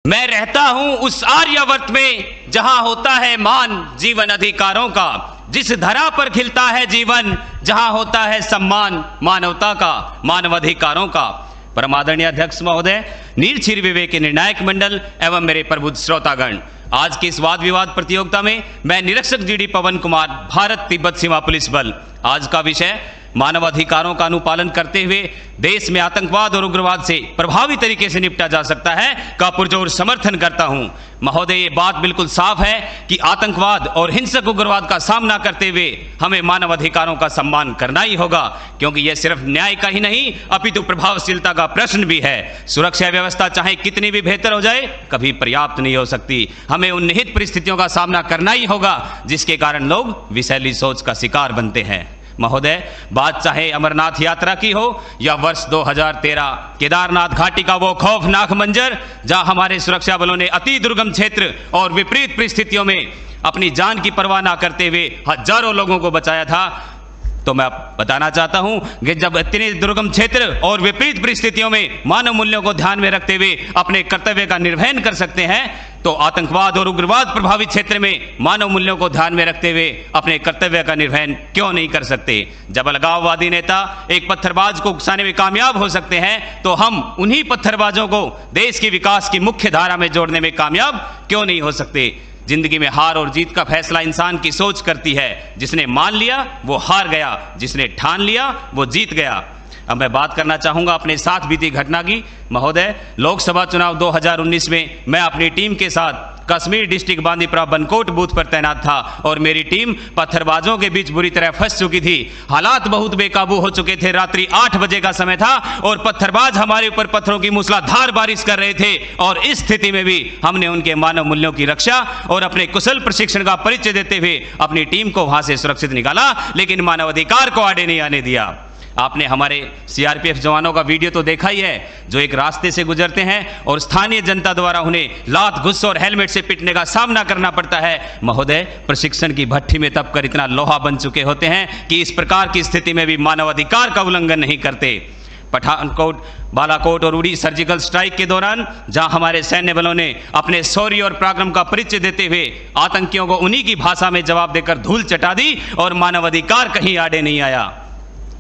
मैं रहता हूं उस आर्यावर्त में जहां होता है मान जीवन अधिकारों का, जिस धरा पर खिलता है जीवन जहां होता है सम्मान मानवता का, मानवाधिकारों का। परमादरणीय अध्यक्ष महोदय, नीलछिर विवेक के निर्णायक मंडल एवं मेरे प्रबुद्ध श्रोतागण, आज की इस वाद विवाद प्रतियोगिता में मैं निरीक्षक जीडी पवन कुमार, भारत तिब्बत सीमा पुलिस बल। आज का विषय मानवाधिकारों का अनुपालन करते हुए देश में आतंकवाद और उग्रवाद से प्रभावी तरीके से निपटा जा सकता है का पुरजोर समर्थन करता हूं। महोदय, ये बात बिल्कुल साफ है कि आतंकवाद और हिंसक उग्रवाद का सामना करते हुए हमें मानवाधिकारों का सम्मान करना ही होगा, क्योंकि यह सिर्फ न्याय का ही नहीं अपितु प्रभावशीलता का प्रश्न भी है। सुरक्षा व्यवस्था चाहे कितनी भी बेहतर हो जाए, कभी पर्याप्त नहीं हो सकती। हमें उन निहित परिस्थितियों का सामना करना ही होगा जिसके कारण लोग विषैली सोच का शिकार बनते हैं। महोदय, बात चाहे अमरनाथ यात्रा की हो या वर्ष 2013 केदारनाथ घाटी का वो खौफनाक मंजर जहां हमारे सुरक्षा बलों ने अति दुर्गम क्षेत्र और विपरीत परिस्थितियों में अपनी जान की परवाह न करते हुए हजारों लोगों को बचाया था, तो मैं बताना चाहता हूं कि जब इतने दुर्गम क्षेत्र और विपरीत परिस्थितियों में मानव मूल्यों को ध्यान में रखते हुए अपने कर्तव्य का निर्वहन कर सकते हैं, तो आतंकवाद और उग्रवाद प्रभावित क्षेत्र में मानव मूल्यों को ध्यान में रखते हुए अपने कर्तव्य का निर्वहन क्यों नहीं कर सकते। जब अलगाववादी नेता एक पत्थरबाज को उकसाने में कामयाब हो सकते हैं, तो हम उन्हीं पत्थरबाजों को देश के विकास की मुख्य धारा में जोड़ने में कामयाब क्यों नहीं हो सकते। जिंदगी में हार और जीत का फैसला इंसान की सोच करती है। जिसने मान लिया वो हार गया, जिसने ठान लिया वो जीत गया। अब मैं बात करना चाहूंगा अपने साथ बीती घटना की। महोदय, लोकसभा चुनाव 2019 में मैं अपनी टीम के साथ कश्मीर डिस्ट्रिक्ट बांदीपुरा बनकोट बूथ पर तैनात था और मेरी टीम पत्थरबाजों के बीच बुरी तरह फंस चुकी थी। हालात बहुत बेकाबू हो चुके थे। रात्रि 8 बजे का समय था और पत्थरबाज हमारे ऊपर पत्थरों की मूसलाधार बारिश कर रहे थे, और इस स्थिति में भी हमने उनके मानव मूल्यों की रक्षा और अपने कुशल प्रशिक्षण का परिचय देते हुए अपनी टीम को वहां से सुरक्षित निकाला, लेकिन मानवाधिकार को आड़े नहीं आने दिया। आपने हमारे सीआरपीएफ जवानों का वीडियो तो देखा ही है, जो एक रास्ते से गुजरते हैं और स्थानीय जनता द्वारा उन्हें लात, गुस्से और हेलमेट से पिटने का सामना करना पड़ता है। महोदय, प्रशिक्षण की भट्ठी में तपकर इतना लोहा बन चुके होते हैं कि इस प्रकार की स्थिति में भी मानवाधिकार का उल्लंघन नहीं करते। पठानकोट, बालाकोट और उड़ी सर्जिकल स्ट्राइक के दौरान जहां हमारे सैन्य बलों ने अपने शौर्य और पराक्रम का परिचय देते हुए आतंकियों को उन्हीं की भाषा में जवाब देकर धूल चटा दी और मानवाधिकार कहीं आड़े नहीं आया।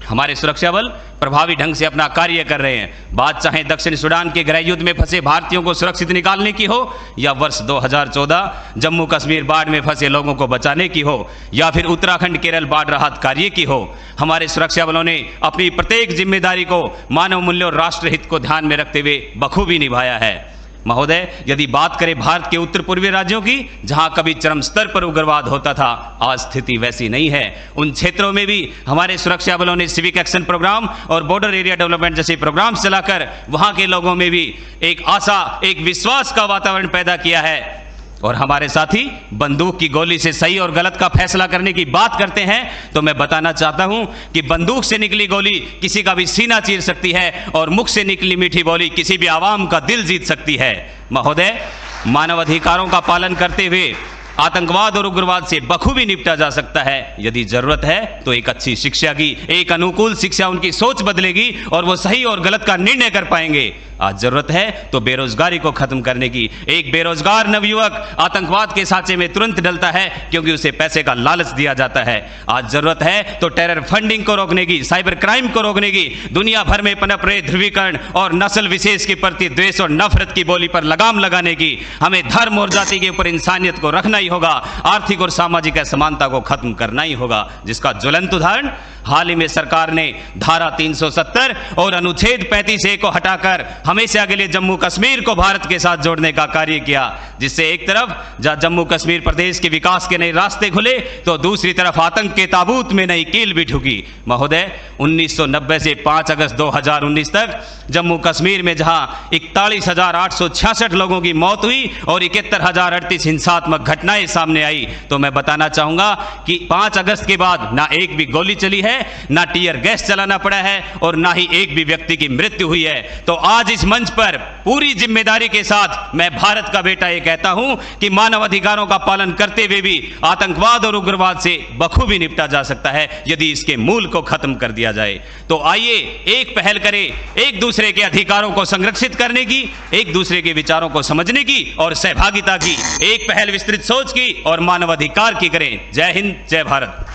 हमारे सुरक्षा बल प्रभावी ढंग से अपना कार्य कर रहे हैं। बात चाहे दक्षिण सूडान के गृह युद्ध में फंसे भारतीयों को सुरक्षित निकालने की हो, या वर्ष 2014 जम्मू कश्मीर बाढ़ में फंसे लोगों को बचाने की हो, या फिर उत्तराखंड केरल बाढ़ राहत कार्य की हो, हमारे सुरक्षा बलों ने अपनी प्रत्येक जिम्मेदारी को मानव मूल्य और राष्ट्रहित को ध्यान में रखते हुए बखूबी निभाया है। महोदय, यदि बात करें भारत के उत्तर पूर्वी राज्यों की, जहां कभी चरम स्तर पर उग्रवाद होता था, आज स्थिति वैसी नहीं है। उन क्षेत्रों में भी हमारे सुरक्षा बलों ने सिविक एक्शन प्रोग्राम और बॉर्डर एरिया डेवलपमेंट जैसे प्रोग्राम चलाकर वहां के लोगों में भी एक आशा, एक विश्वास का वातावरण पैदा किया है। और हमारे साथी बंदूक की गोली से सही और गलत का फैसला करने की बात करते हैं, तो मैं बताना चाहता हूं कि बंदूक से निकली गोली किसी का भी सीना चीर सकती है और मुख से निकली मीठी बोली किसी भी आवाम का दिल जीत सकती है। महोदय, मानवाधिकारों का पालन करते हुए आतंकवाद और उग्रवाद से बखूबी निपटा जा सकता है। यदि जरूरत है तो एक अच्छी शिक्षा की, एक अनुकूल शिक्षा उनकी सोच बदलेगी और वो सही और गलत का निर्णय कर पाएंगे। आज जरूरत है तो बेरोजगारी को खत्म करने की। एक बेरोजगार नवयुवक आतंकवाद के सांचे में तुरंत डलता है क्योंकि उसे पैसे का लालच दिया जाता है। आज जरूरत है तो टेरर फंडिंग को रोकने की, साइबर क्राइम को रोकने की, दुनिया भर में पनप रहे ध्रुवीकरण और नस्ल विशेष के प्रति द्वेष और नफरत की बोली पर लगाम लगाने की। हमें धर्म और जाति के ऊपर इंसानियत को रखना ही होगा। आर्थिक और सामाजिक असमानता को खत्म करना ही होगा, जिसका ज्वलंत उदाहरण हाल ही में सरकार ने धारा 370 और अनुच्छेद 35A को हटाकर हमेशा के लिए जम्मू कश्मीर को भारत के साथ जोड़ने का कार्य किया, जिससे एक तरफ जहां जम्मू कश्मीर प्रदेश के विकास के नए रास्ते खुले, तो दूसरी तरफ आतंक के ताबूत में नई कील भी ठुकी। महोदय, 1990 से 5 अगस्त 2019 तक जम्मू कश्मीर में जहां 41,866 लोगों की मौत हुई और 71,038 हिंसात्मक घटनाएं सामने आई, तो मैं बताना चाहूंगा कि 5 अगस्त के बाद ना एक भी गोली चली है है, ना टीयर गैस चलाना पड़ा है और ना ही एक भी व्यक्ति की मृत्यु हुई है। तो आज इस मंच पर पूरी जिम्मेदारी के साथ मैं भारत का बेटा ये कहता हूं कि मानव अधिकारों का पालन करते हुए भी आतंकवाद और उग्रवाद से बखूबी निपटा जा सकता है यदि इसके मूल को खत्म कर दिया जाए। तो आइए एक पहल करें, एक दूसरे के अधिकारों को संरक्षित करने की, एक दूसरे के विचारों को समझने की और सहभागिता की एक पहल विस्तृत सोच की और मानवाधिकार की करें। जय हिंद, जय भारत।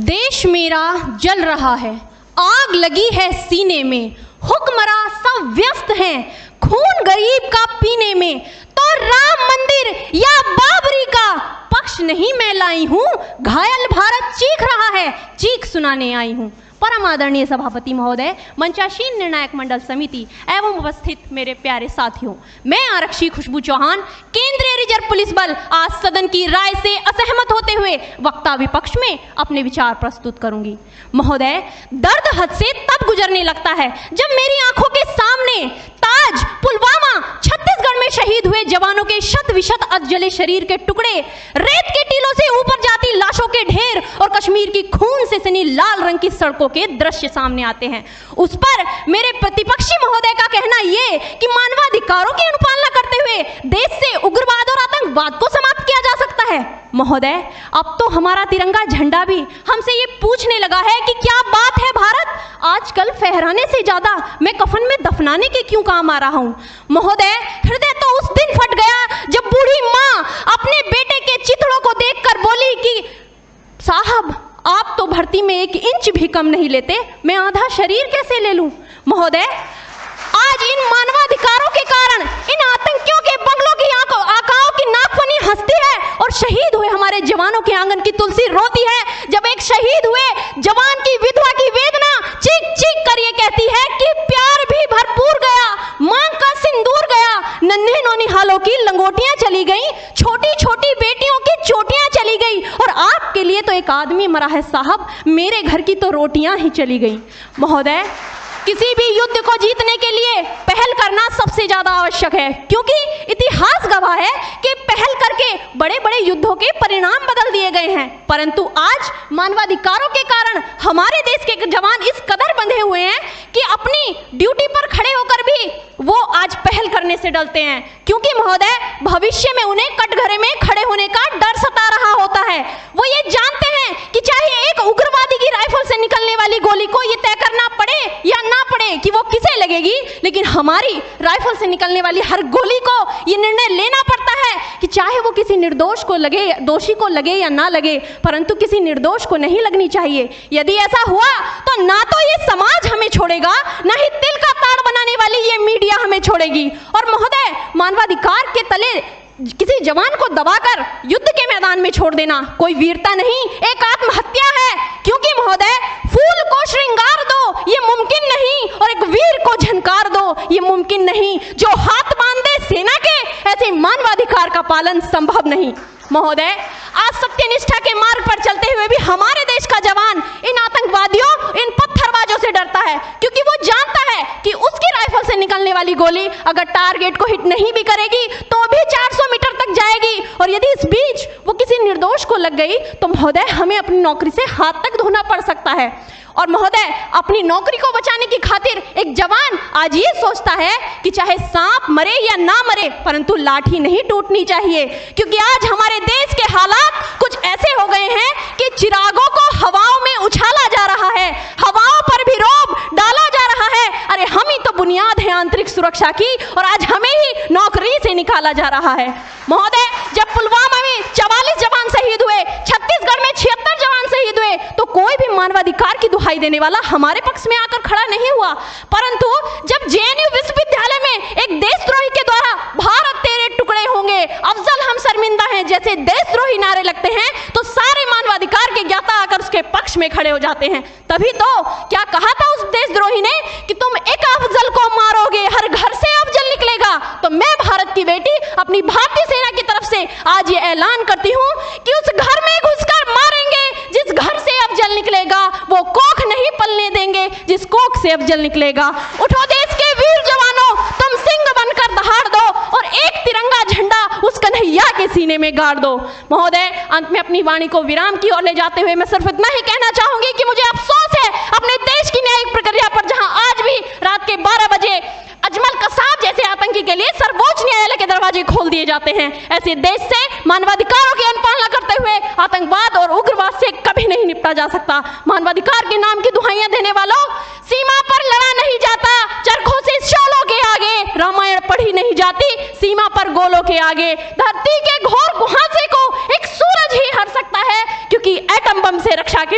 देश मेरा जल रहा है, आग लगी है सीने में, हुक्मरां सब व्यस्त हैं खून गरीब का पीने में, तो राम मंदिर या बाबरी का पक्ष नहीं मैं लाई हूं, घायल भारत चीख रहा है, चीख सुनाने आई हूं। परम आदरणीय सभापति महोदय, मंचासीन निर्णायक मंडल समिति एवं उपस्थित मेरे प्यारे साथियों, मैं आरक्षी खुशबू चौहान केंद्रीय रिजर्व पुलिस बल आज सदन की राय से असहमत होते हुए वक्ता विपक्ष में अपने विचार प्रस्तुत करूंगी। महोदय, दर्द हद से तब गुजरने लगता है जब मेरी आंखों के सामने ताज, पुलवामा, छत्तीसगढ़ में शहीद हुए जवानों के शत विशत अधजले शरीर के टुकड़े, रेत के टीलों से ऊपर जाती लाशों के ढेर और कश्मीर की खून से सनी लाल रंग की सड़कों के दृश्य सामने आते हैं। उस पर मेरे प्रतिपक्षी महोदय का कहना ये कि मानवाधिकारों की अनुपालना करते हुए देश से उग्रवाद और आतंकवाद को समाप्त किया जा सकता है। महोदय, अब तो हमारा तिरंगा झंडा भी हमसे ये पूछने लगा है कि क्या बात है भारत, आजकल फहराने से ज्यादा मैं कफन में दफनाने के क्यों काम आ रहा हूं। महोदय, हृदय तो उस दिन फट गया जब बूढ़ी मां अपने बेटे के चिथड़ों को देखकर बोली कि साहब, आप तो भर्ती में 1 इंच भी कम नहीं लेते, मैं आधा शरीर कैसे ले लूं। महोदय, आज इन मानवाधिकारों के कारण इन आतंकियों के बंगलों की आकाओं की नाकफनी हंसती है और शहीद हुए हमारे जवानों के आंगन की तुलसी रोती है। जब एक शहीद हुए जवान की विधवा की वेदना चीख चीख कर ये कहती है कि प्यार भी भरपूर गया, मांग का सिंदूर गया, नन्हे नौनिहालों की लंगोटियां चली गई, छोटी छोटी बेटियों की चोटियां चली गई और आपके लिए तो एक आदमी मरा है साहब, मेरे घर की तो रोटियां ही चली गई। महोदय, किसी भी युद्ध को जीतने के लिए पहल करना सबसे ज्यादा आवश्यक है, क्योंकि इतिहास गवाह है कि पहल करके बड़े बड़े युद्धों के परिणाम बदल दिए गए हैं। परंतु आज मानवाधिकारों के कारण हमारे देश के जवान इस कदर बंधे हुए हैं कि अपनी ड्यूटी पर खड़े होकर भी वो आज पहल करने से डरते हैं, क्योंकि महोदय भविष्य में उन्हें कटघरे में खड़े होने का डर सता रहा होता है। वो ये जानते हैं कि चाहे एक उग्रवादी की राइफल से निकलने वाली गोली को ये तय करना पड़े या ना पड़े कि वो किसे लगेगी, लेकिन हमारी राइफल से निकलने वाली हर गोली को ये निर्णय लेना पड़ता है कि चाहे वो किसी निर्दोष को लगे, दोषी को लगे या ना लगे, परंतु किसी निर्दोष को नहीं लगनी चाहिए। यदि ऐसा हुआ तो ना तो ये समाज हमें छोड़ेगा, ना ही तिल का ताड़ बनाने वाली ये मीडिया हमें छोड़ेगी। और महोदय, मानवाधिकार के तले किसी जवान को दबाकर युद्ध के मैदान में छोड़ देना कोई वीरता नहीं, एक आत्महत्या है। क्योंकि महोदय, फूल को श्रृंगार दो ये मुमकिन नहीं और एक वीर को झनकार दो ये मुमकिन नहीं। जो हाथ बांध दे सेना के, ऐसे मानवाधिकार का पालन संभव नहीं। महोदय, आज सत्यनिष्ठा के मार्ग पर चलते हुए भी हमारे देश का जवान इन आतंकवादियों, इन पत्थरबाजों से डरता है, क्योंकि वो जानता है कि उसकी राइफल से निकलने वाली गोली अगर टारगेट को हिट नहीं भी करेगी तो भी 400 मीटर तक जाएगी, और यदि इस बीच वो किसी निर्दोष को लग गई तो महोदय हमें अपनी नौकरी से हाथ तक धोना पड़ सकता है। और महोदय, अपनी नौकरी को बचाने की खातिर एक जवान आज ये सोचता है कि चाहे सांप मरे या ना मरे, परंतु लाठी नहीं टूटनी चाहिए, क्योंकि आज हमारे देश के हालात कुछ ऐसे हो गए हैं कि चिरागों को हवाओं में उछाला जा रहा है, हवाओं पर भी रोब डाला जा रहा है। अरे हम ही तो बुनियाद है आंतरिक सुरक्षा की, और आज हमें ही नौकरी से निकाला जा रहा है। महोदय, जब पुलवामा में 44 जवान शहीद हुए, छत्तीसगढ़ में 76 जवान शहीद हुए, तो कोई भी मानवाधिकार की दुहाई देने वाला हमारे पक्ष में आकर खड़ा नहीं हुआ। परंतु जब जेएनयू विश्वविद्यालय में एक देशद्रोही के द्वारा भारत तेरे टुकड़े होंगे, अफजल हम शर्मिंदा हैं जैसे देशद्रोही नारे लगते हैं, तो सारे मानवाधिकार के ज्ञाता आकर उसके पक्ष में खड़े हो जाते हैं। तभी तो क्या कहा था उस देशद्रोही ने कि तुम एक अफजल को मारोगे, हर घर से अफजल निकलेगा। तो मैं भारत की बेटी अपनी भारतीय सेना की तरफ से आज ये ऐलान करती हूँ कि उस घर में घुसकर मारेंगे जिस घर से अफजल निकलेगा, वो कोख नहीं पलने देंगे जिस कोख से अफजल निकलेगा। उठो देश के वीर जवानों, तुम सिंह बनकर दहाड़ दो और एक तिरंगा झंडा उस कन्हैया के सीने में गाड़ दो। महोदय, अंत में अपनी वाणी को विराम की ओर ले जाते हुए मैं सिर्फ इतना ही कहना चाहूंगी कि मुझे अफसोस है अपने देश की न्यायिक प्रक्रिया पर, जहां आज भी रात के 12 बजे अजमल कसाब जैसे आतंकी के लिए सर्वोच्च न्यायालय के दरवाजे खोल दिए जाते हैं। ऐसे देश से मानवाधिकारों की अनुपालना करते हुए आतंकवाद और उग्रवाद से कभी नहीं निपटा जा सकता। मानवाधिकार के नाम की दुहाइयां देने वालों, सीमा पर लड़ा नहीं जाता चरखों से शोलों के आगे, रामायण पढ़ी नहीं जाती सीमा पर गोलों के आगे। धरती के घोर कुहासे को एक सूरज ही हर सकता है, क्योंकि एटम बम से रक्षा के